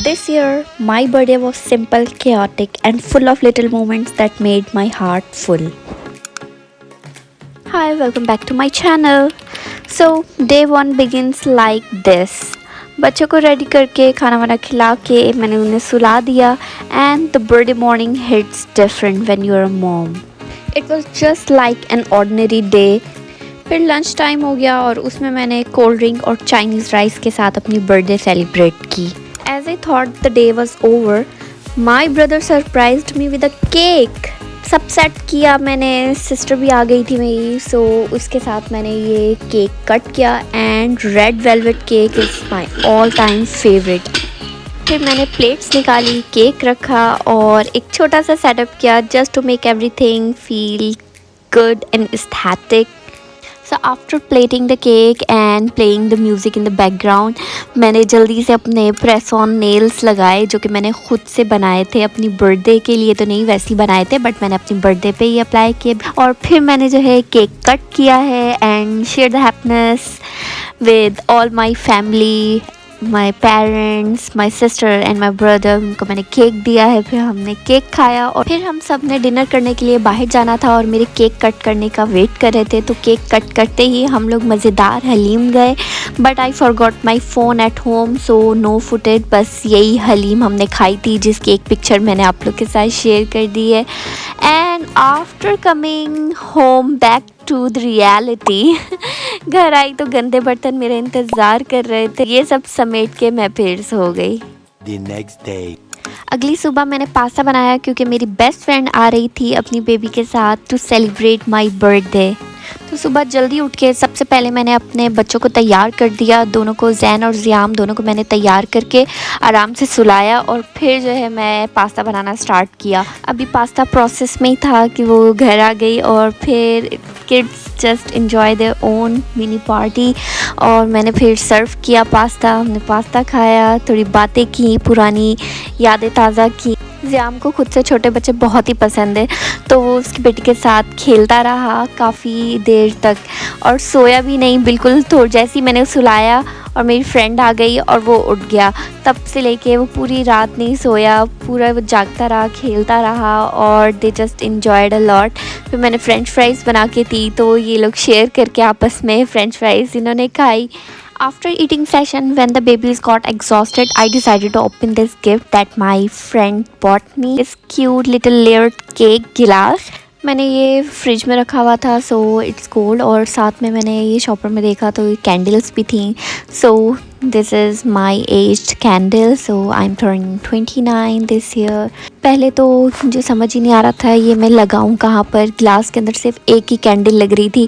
This year, my birthday was simple, chaotic, and full of little moments that made my heart full. Hi, welcome back to my channel. So, day one begins like this. बच्चों को ready करके खाना वाना खिला के मैंने उन्हें सुला दिया and the birthday morning hits different when you're a mom. It was just like an ordinary day. फिर लंच टाइम हो गया और उसमें मैंने कोल्ड ड्रिंक और चाइनीज़ राइस के साथ अपनी बर्थडे सेलिब्रेट की. As I thought the day was over, my brother surprised me with a cake. सब सेट किया मैंने, सिस्टर भी आ गई थी मेरी, सो उसके साथ मैंने ये केक कट किया and red velvet cake is my all time favourite. फिर मैंने प्लेट्स निकाली, केक रखा और एक छोटा सा सेटअप किया just to make everything feel good and aesthetic. So after plating the cake and playing the music in the background, मैंने जल्दी से अपने प्रेस ऑन नेल्स लगाए जो कि मैंने ख़ुद से बनाए थे. अपनी बर्थडे के लिए तो नहीं, वैसे ही बनाए थे, बट मैंने अपनी बर्थडे पे ही अप्लाई किए. और फिर मैंने जो है केक कट किया है and share the happiness with all my family, my parents, my sister and my brother. उनको मैंने केक दिया है, फिर हमने केक खाया और फिर हम सब ने डिनर करने के लिए बाहर जाना था और मेरे केक कट करने का वेट कर रहे थे. तो केक कट करते ही हम लोग मज़ेदार हलीम गए, but I forgot my phone at home, so no footage. बस यही हलीम हमने खाई थी जिसकी एक पिक्चर मैंने आप लोग के साथ शेयर कर दी है. And after coming home back to the reality, घर आई तो गंदे बर्तन मेरा इंतज़ार कर रहे थे. ये सब समेट के मैं फिर सो गई. The next day. अगली सुबह मैंने पास्ता बनाया क्योंकि मेरी बेस्ट फ्रेंड आ रही थी अपनी बेबी के साथ टू सेलिब्रेट माई बर्थडे. तो सुबह जल्दी उठ के सबसे पहले मैंने अपने बच्चों को तैयार कर दिया. दोनों को, जैन और ज़ियाम दोनों को मैंने तैयार करके आराम से सुलाया और फिर जो है मैं पास्ता बनाना स्टार्ट किया. अभी पास्ता प्रोसेस में ही था कि वो घर आ गई और फिर kids just enjoy their own mini party. और मैंने फिर सर्व किया पास्ता. हमने पास्ता खाया, थोड़ी बातें की, पुरानी यादें ताज़ा की. ज़ियाम को खुद से छोटे बच्चे बहुत ही पसंद है, तो वो उसकी बेटी के साथ खेलता रहा काफ़ी देर तक और सोया भी नहीं बिल्कुल. तो जैसे ही मैंने सुलाया और मेरी फ्रेंड आ गई और वो उठ गया, तब से लेके वो पूरी रात नहीं सोया, पूरा वो जागता रहा, खेलता रहा और they just enjoyed a lot. फिर मैंने फ्रेंच फ्राइज़ बना के दी तो ये लोग शेयर करके आपस में फ्रेंच फ्राइज़ इन्होंने खाई. After eating session, when the babies got exhausted, I decided to open this gift that my friend bought me. This cute little layered cake glass. मैंने ये फ्रिज में रखा हुआ था, सो इट्स कोल्ड. और साथ में मैंने ये शॉपर में देखा तो कैंडल्स भी थी. So this is my aged candle. So I am turning 29 this year. पहले तो मुझे समझ ही नहीं आ रहा था ये मैं लगाऊं कहाँ पर. ग्लास के अंदर सिर्फ एक ही कैंडल लग रही थी.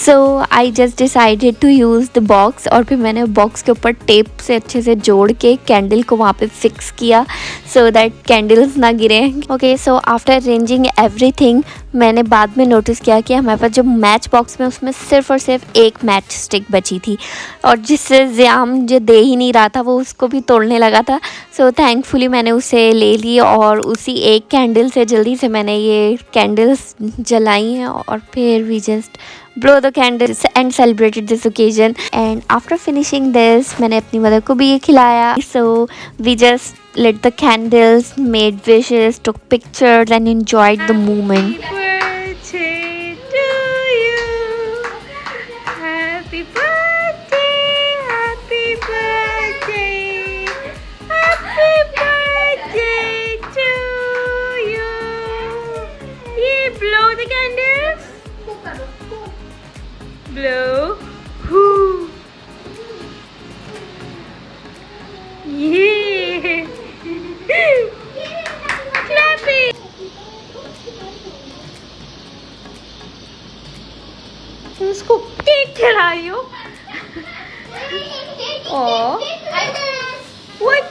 So I just decided to use the box और फिर मैंने बॉक्स के ऊपर टेप से अच्छे से जोड़ के कैंडल को वहाँ पे फिक्स किया सो दैट कैंडल्स ना गिरे. Okay, so after arranging everything मैंने बाद में नोटिस किया कि हमारे पास जो मैच बॉक्स में उसमें सिर्फ और सिर्फ एक मैच स्टिक बची थी और जिससे ज़ियाम मुझे दे ही नहीं रहा था, वो उसको भी तोड़ने लगा था. सो थैंकफुली मैंने उसे ले ली और उसी एक कैंडल से जल्दी से मैंने ये कैंडल्स जलाई हैं और फिर we just blow the candles and celebrated this occasion. And after finishing this, मैंने अपनी मदर को भी ये खिलाया. So we just lit the candles, made wishes, took pictures and enjoyed the moment. Birthday to you. Happy birthday, happy birthday, happy birthday to you. Yeah, blow the candles. Blow. Whoo. Yeah. Clapping. उसको cake खिला रही हो. What?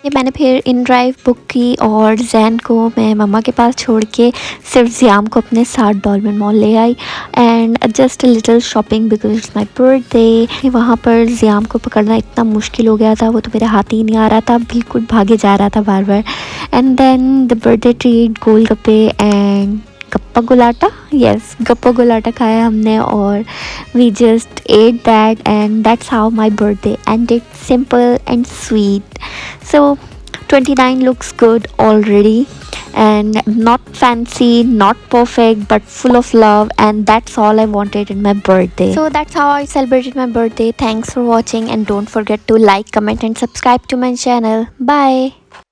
ये मैंने फिर in drive book की और जैन को मैं मम्मा के पास छोड़ के सिर्फ ज़ियाम को अपने साथ डॉल्मेन मॉल ले आई and just a little shopping because it's my birthday. वहाँ पर ज़ियाम को पकड़ना इतना मुश्किल हो गया था, वो तो मेरे हाथ ही नहीं आ रहा था, बिल्कुल भागे जा रहा था बार बार. And then the birthday treat, golgappe and गप्पा गुलाटा, यस गप्पा गुलाटा खाया हमने और we just ate that and that's how my birthday ended, simple and sweet. So 29 looks good already and not fancy, not perfect, but full of love, and that's all I wanted in my birthday. So that's how I celebrated my birthday. Thanks for watching and don't forget to like, comment and subscribe to my channel. Bye.